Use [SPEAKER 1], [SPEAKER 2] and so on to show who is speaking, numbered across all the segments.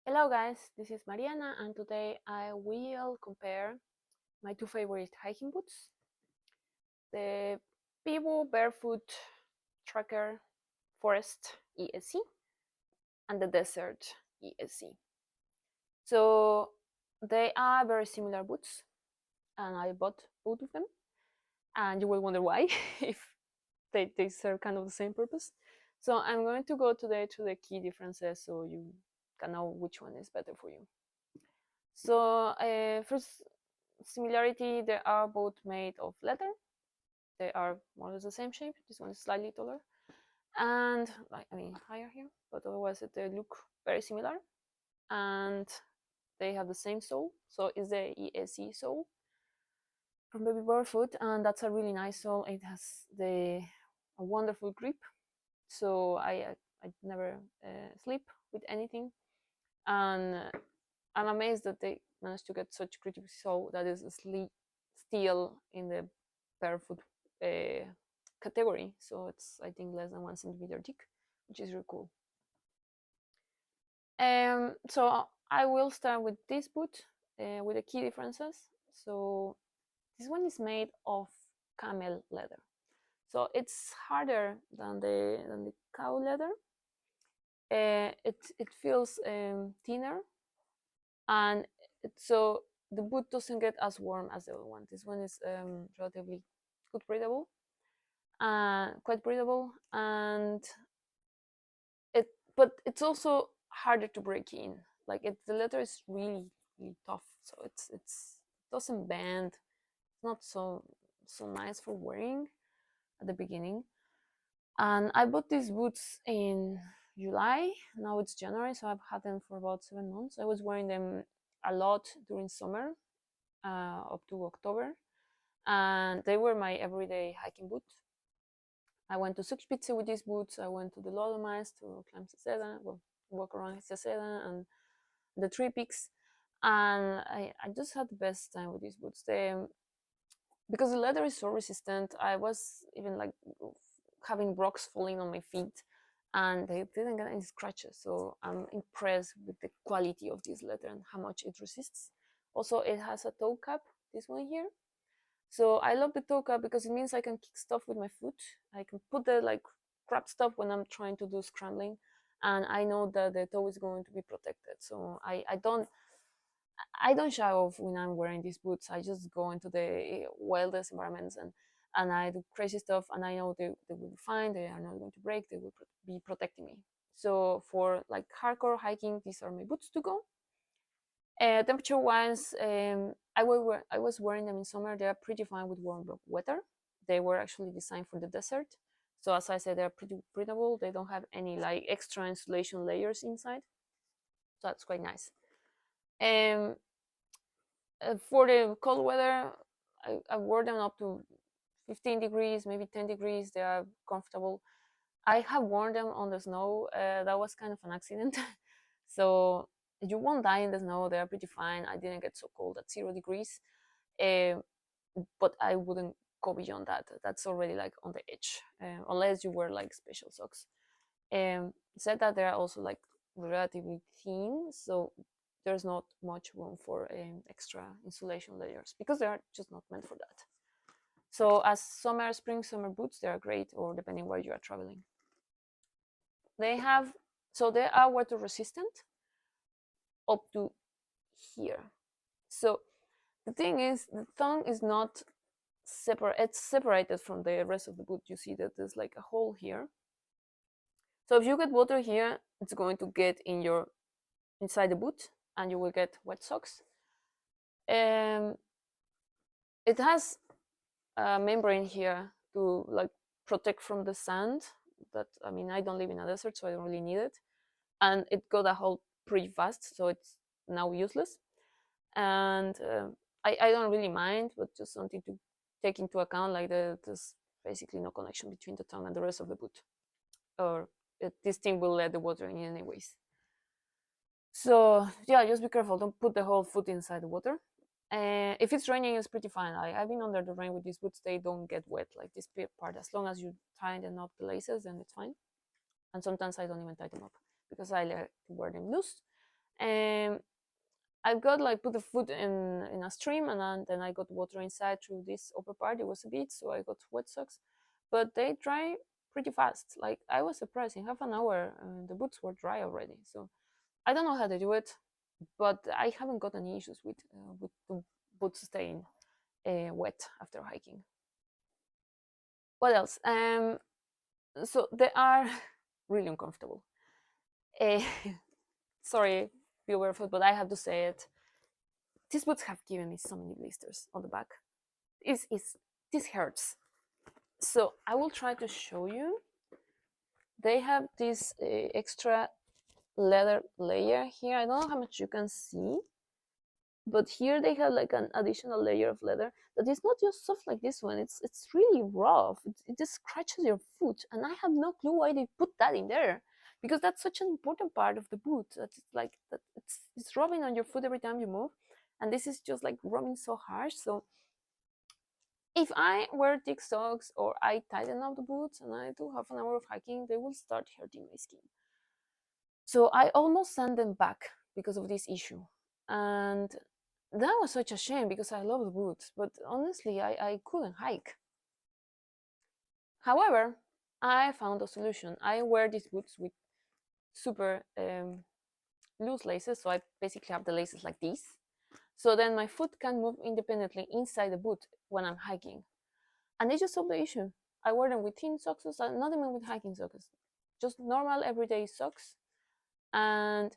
[SPEAKER 1] Hello guys, this is Mariana and today I will compare my two favorite hiking boots, the Peebo Barefoot Tracker Forest ESC and the Desert ESC. So they are very similar boots and I bought both of them, and you will wonder why if they serve kind of the same purpose. So I'm going to go today to the key differences so you can know which one is better for you. So first similarity, they are both made of leather. They are more or less the same shape. This one is slightly taller and higher here, but otherwise they look very similar, and they have the same sole. So it's the ESC sole from Baby Barefoot, and that's a really nice sole. It has a wonderful grip, so I never sleep with anything, and I'm amazed that they managed to get such critical sole that is still in the barefoot category. So it's, I think, less than 1 centimeter thick, which is really cool. So I will start with this boot with the key differences. So this one is made of camel leather, so it's harder than the cow leather. It feels thinner, and so the boot doesn't get as warm as the other one. This one is relatively good breathable, quite breathable, and it but it's also harder to break in. Like the leather is really really tough, so it's doesn't bend. It's not so nice for wearing at the beginning. And I bought these boots in July. Now it's January, so I've had them for about 7 months. I was wearing them a lot during summer, up to October, and they were my everyday hiking boot. I went to Zugspitze with these boots. I went to the Dolomites to climb Ceseda, well, walk around Ceseda and the Three Peaks, and I just had the best time with these boots. Because the leather is so resistant, I was even like having rocks falling on my feet, and they didn't get any scratches. So I'm impressed with the quality of this leather and how much it resists. Also, it has a toe cap, this one here. So I love the toe cap because it means I can kick stuff with my foot. I can put the like crap stuff when I'm trying to do scrambling, and I know that the toe is going to be protected. So I don't shy off when I'm wearing these boots. I just go into the wildest environments, and I do crazy stuff, and I know they will be fine. They are not going to break. They will be protecting me. So for like hardcore hiking, these are my boots to go. Temperature wise, I was wearing them in summer. They are pretty fine with warm weather. They were actually designed for the desert. So as I said, they're pretty breathable. They don't have any like extra insulation layers inside. So that's quite nice. Um, for the cold weather, I wore them up to 15 degrees, maybe 10 degrees. They are comfortable. I have worn them on the snow. That was kind of an accident. So you won't die in the snow. They are pretty fine. I didn't get so cold at 0 degrees. Uh, but I wouldn't go beyond that. That's already like on the edge, unless you wear like special socks. Said that they're also like relatively thin, so there's not much room for extra insulation layers because they are just not meant for that. So as spring summer boots, they are great, or depending where you are traveling. They have, so they are water resistant up to here. So the thing is, the tongue is not separate. It's separated from the rest of the boot. You see that there's like a hole here. So if you get water here, it's going to get inside the boot, and you will get wet socks. It has a membrane here to like protect from the sand. That, I mean, I don't live in a desert, so I don't really need it. And it got a hole pretty fast, so it's now useless. And I don't really mind, but just something to take into account, like there's basically no connection between the tongue and the rest of the boot, or this thing will let the water in anyways. So yeah, just be careful. Don't put the whole foot inside the water. If it's raining, it's pretty fine. I've been under the rain with these boots. They don't get wet, like this part. As long as you tighten up the laces, then it's fine. And sometimes I don't even tie them up because I like to wear them loose. And I got like put the foot in a stream, and then I got water inside through this upper part. It was a bit, so I got wet socks, but they dry pretty fast. Like I was surprised, in half an hour the boots were dry already. So I don't know how they do it, but I haven't got any issues with the boots staying wet after hiking. What else? So they are really uncomfortable. Uh, sorry, viewer, but I have to say it. These boots have given me so many blisters on the back. This hurts. So I will try to show you. They have this extra leather layer here. I don't know how much you can see, but here they have like an additional layer of leather that is not just soft like this one. It's really rough. It just scratches your foot, and I have no clue why they put that in there, because that's such an important part of the boot. That's like that. It's rubbing on your foot every time you move, and this is just like rubbing so harsh. So if I wear thick socks or I tighten up the boots and I do half an hour of hiking, they will start hurting my skin. So I almost sent them back because of this issue. And that was such a shame because I love the boots, but honestly, I couldn't hike. However, I found a solution. I wear these boots with super loose laces, so I basically have the laces like this. So then my foot can move independently inside the boot when I'm hiking. And they just solved the issue. I wear them with thin socks, not even with hiking socks, just normal everyday socks, and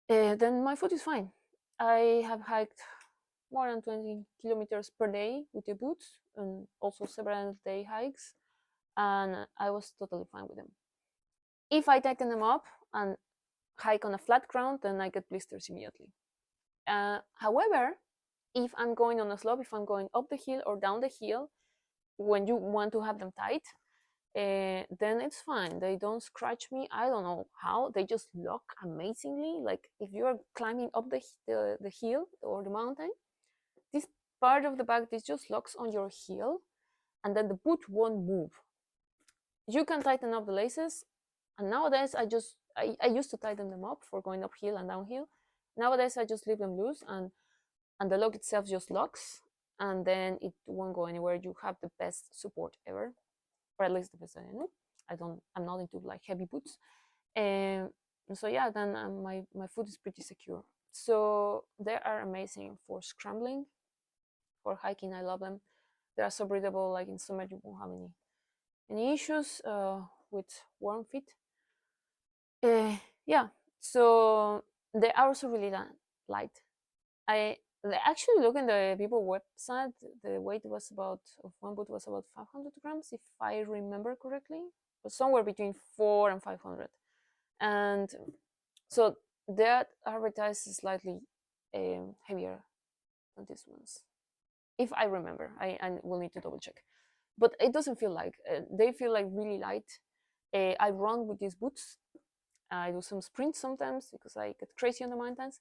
[SPEAKER 1] then my foot is fine. I have hiked more than 20 kilometers per day with the boots, and also several day hikes, and I was totally fine with them. If I tighten them up and hike on a flat ground, then I get blisters immediately. However, if I'm going on a slope, if I'm going up the hill or down the hill, when you want to have them tight, then it's fine. They don't scratch me. I don't know how. They just lock amazingly. Like if you're climbing up the hill or the mountain, this part of the back, this just locks on your heel, and then the boot won't move. You can tighten up the laces, and nowadays I used to tighten them up for going uphill and downhill. Nowadays I just leave them loose, and the lock itself just locks, and then it won't go anywhere. You have the best support ever, or at least the best I know. I'm not into like heavy boots. And so yeah, then my foot is pretty secure. So they are amazing for scrambling, for hiking. I love them. They are so breathable. Like in summer, you won't have any issues with warm feet. Yeah. So they are also really light. I they actually look in the people website. The weight was about of one boot was about 500 grams, if I remember correctly, but somewhere between 4 and 500. And so that advertised is slightly heavier than these ones, if I remember. I will need to double check, but it doesn't feel like they feel like really light. I run with these boots. I do some sprints sometimes because I get crazy on the mountains,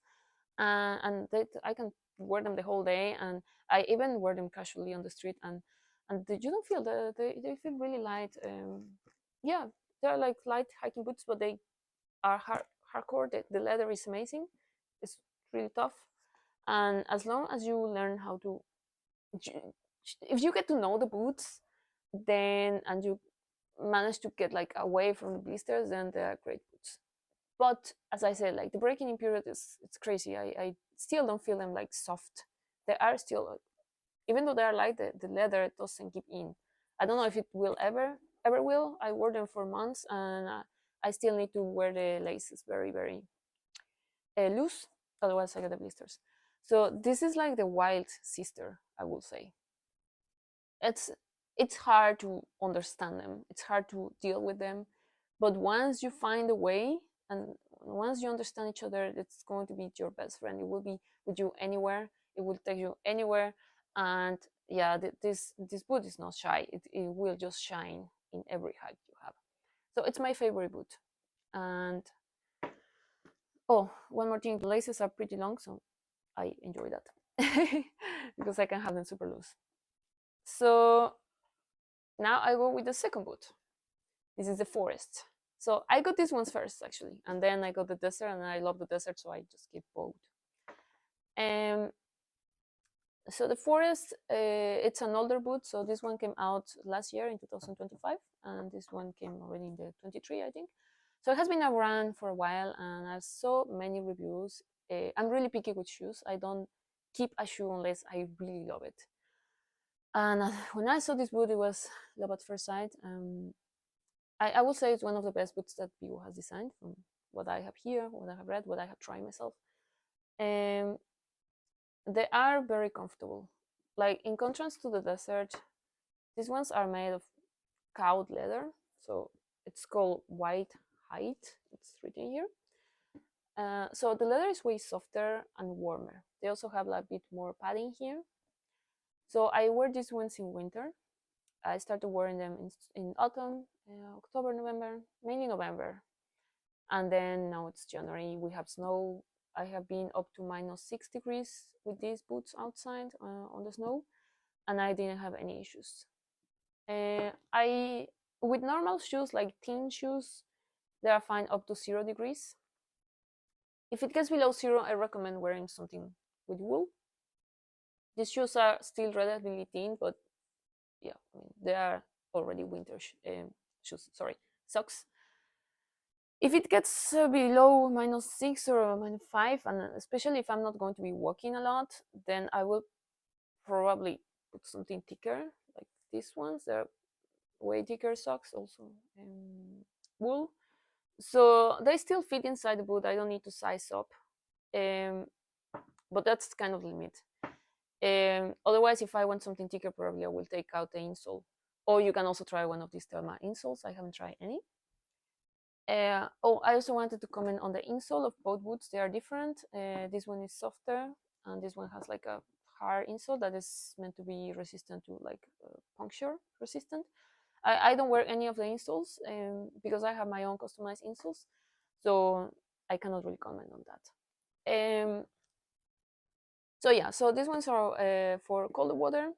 [SPEAKER 1] and I can wear them the whole day, and I even wear them casually on the street, and you don't feel they feel really light. Yeah, they're like light hiking boots, but they are hardcore. The leather is amazing. It's really tough, and as long as you learn how to, if you get to know the boots, then and you manage to get like away from the blisters, then they are great boots. But as I said, like the breaking in period is it's crazy. I still don't feel them like soft. They are still, even though they are light, the leather doesn't give in. I don't know if it will ever will. I wore them for months, and I still need to wear the laces very loose, otherwise I get the blisters. So this is like the wild sister, I will say. It's it's hard to understand them. It's hard to deal with them, but once you find a way, and once you understand each other, it's going to be your best friend. It will be with you anywhere. It will take you anywhere, and yeah, this boot is not shy. It will just shine in every hike you have. So it's my favorite boot. And oh, one more thing, the laces are pretty long, so I enjoy that because I can have them super loose. So now I go with the second boot. This is the Forest. So I got these ones first actually, and then I got the desert, and I love the desert, so I just keep both. Um, so the forest, it's an older boot. So this one came out last year in 2025, and this one came already in the 23, I think. So it has been around for a while, and I saw many reviews. I'm really picky with shoes. I don't keep a shoe unless I really love it. And when I saw this boot, it was love at first sight. I will say it's one of the best boots that Vivo has designed from what I have here, what I have read, what I have tried myself. Um, they are very comfortable. Like in contrast to the desert, these ones are made of cow leather, so it's called white hide. It's written here. So the leather is way softer and warmer. They also have a bit more padding here. So I wear these ones in winter. I started wearing them in autumn, October, November, mainly November. And then now it's January, we have snow. I have been up to -6 degrees with these boots outside on the snow, and I didn't have any issues. I with normal shoes like thin shoes, they are fine up to 0 degrees. If it gets below zero, I recommend wearing something with wool. These shoes are still relatively thin, but yeah, I mean, they are already winter shoes. Sorry, socks. If it gets below -6 or -5, and especially if I'm not going to be walking a lot, then I will probably put something thicker, like these ones. They're way thicker socks, also wool. So they still fit inside the boot. I don't need to size up, um, but that's kind of the limit. Otherwise, if I want something thicker, probably I will take out the insole. Or you can also try one of these Therma insoles. I haven't tried any. I also wanted to comment on the insole of both boots. They are different. This one is softer, and this one has like a hard insole that is meant to be resistant to like puncture resistant. I don't wear any of the insoles because I have my own customized insoles, so I cannot really comment on that. So yeah, so these ones are for colder water.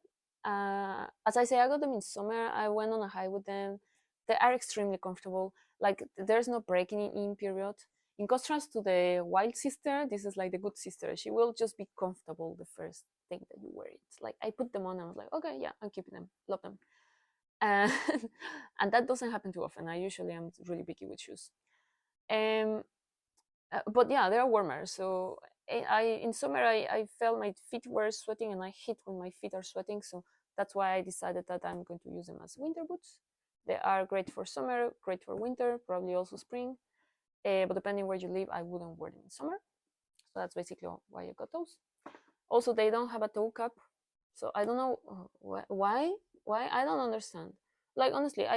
[SPEAKER 1] As I say, I got them in summer. I went on a hike with them. They are extremely comfortable. Like there's no breaking in period. In contrast to the wild sister, this is like the good sister. She will just be comfortable the first thing that you wear it. Like I put them on and I was like, okay, yeah, I'm keeping them. Love them. And, and that doesn't happen too often. I usually am really picky with shoes. Um, but yeah, they are warmer. So I in summer I felt my feet were sweating and I hate when my feet are sweating. So that's why I decided that I'm going to use them as winter boots. They are great for summer, great for winter, probably also spring. But depending where you live, I wouldn't wear them in summer. So that's basically why I got those. Also, they don't have a toe cap, so I don't know why. Why I don't understand. Like honestly,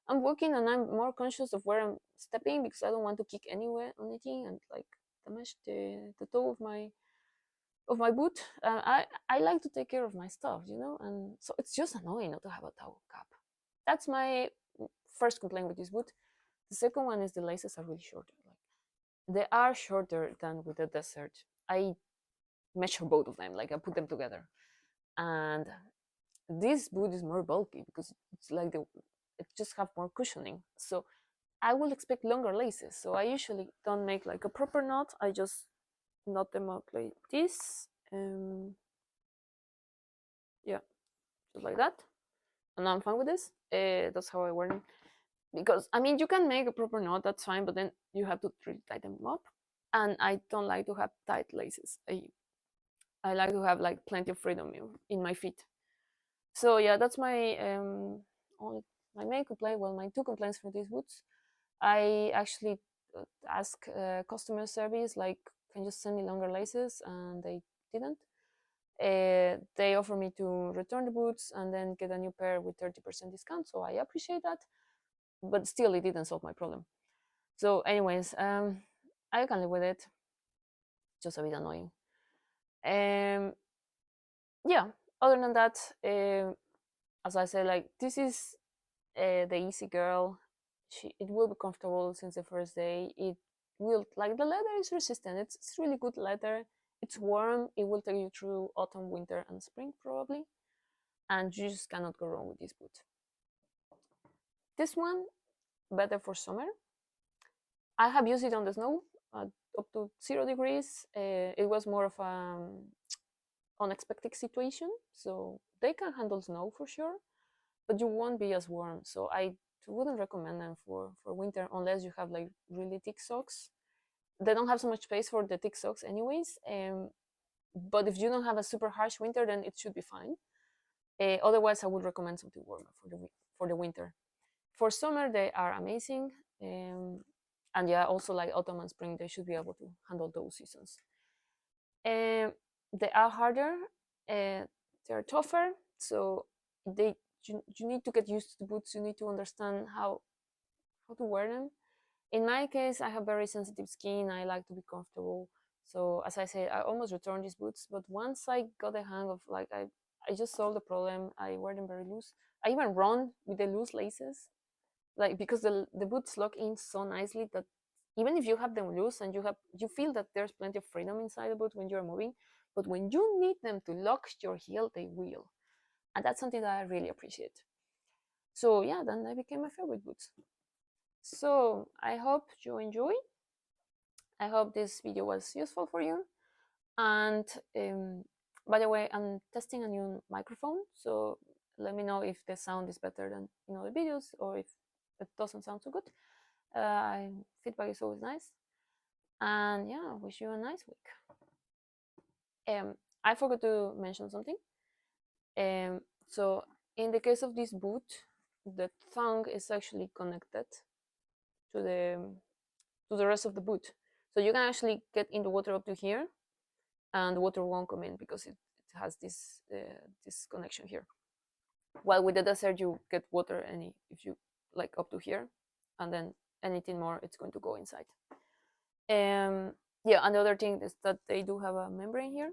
[SPEAKER 1] I'm walking and I'm more conscious of where I'm stepping because I don't want to kick anywhere on anything and like damage the toe of my boot. I like to take care of my stuff, and so it's just annoying not to have a toe cap. That's my first complaint with this boot. The second one is the laces are really shorter. Like they are shorter than with the desert. I measure both of them, like I put them together, and this boot is more bulky because it's like it just have more cushioning. So I will expect longer laces. So I usually don't make like a proper knot. I just knot them up like this. Yeah, just like that. And I'm fine with this. That's how I wear them. Because I mean, you can make a proper knot, that's fine, but then you have to really tighten them up. And I don't like to have tight laces. I like to have like plenty of freedom in my feet. So yeah, that's my only my main complaint. Well, my two complaints for these boots. I actually asked customer service like, can you send me longer laces, and they didn't. They offered me to return the boots and then get a new pair with 30% discount. So I appreciate that, but still, it didn't solve my problem. So, anyways, I can live with it. Just a bit annoying. Um, yeah. Other than that, as I said, like this is the easy girl. It will be comfortable since the first day. It will like the leather is resistant. It's really good leather. It's warm. It will take you through autumn, winter, and spring probably, and you just cannot go wrong with this boot. This one better for summer. I have used it on the snow up to 0 degrees. It was more of an unexpected situation, so they can handle snow for sure, but you won't be as warm. So I wouldn't recommend them for winter unless you have like really thick socks. They don't have so much space for the thick socks, anyways. But if you don't have a super harsh winter, then it should be fine. Otherwise, I would recommend something warmer for the winter. For summer, they are amazing, and yeah, also like autumn and spring, they should be able to handle those seasons. Um, they are harder, they're tougher, so you need to get used to the boots. You need to understand how to wear them. In my case, I have very sensitive skin. I like to be comfortable. So as I said, I almost returned these boots, but once I got the hang of like I just solved the problem. I wear them very loose. I even run with the loose laces, like because the boots lock in so nicely that even if you have them loose and you feel that there's plenty of freedom inside the boot when you're moving, but when you need them to lock your heel, they will, and that's something that I really appreciate. So yeah, then they became my favorite boots. So I hope you enjoy. I hope this video was useful for you. And by the way, I'm testing a new microphone, so let me know if the sound is better than in other videos or if it doesn't sound so good. Feedback is always nice. And yeah, wish you a nice week. I forgot to mention something. So in the case of this boot, the tongue is actually connected to the rest of the boot. So you can actually get in the water up to here, and the water won't come in because it has this connection here. While with the Desert, you get water any if you like up to here, and then anything more, it's going to go inside. Yeah, and the other thing is that they do have a membrane here,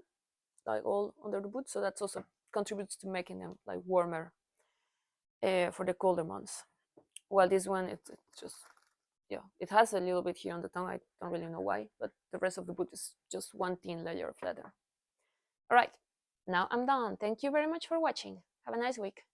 [SPEAKER 1] like all under the boot, so that's also contributes to making them like warmer for the colder months. While this one, it's just yeah, it has a little bit here on the tongue. I don't really know why, but the rest of the boot is just one thin layer of leather. All right, now I'm done. Thank you very much for watching. Have a nice week.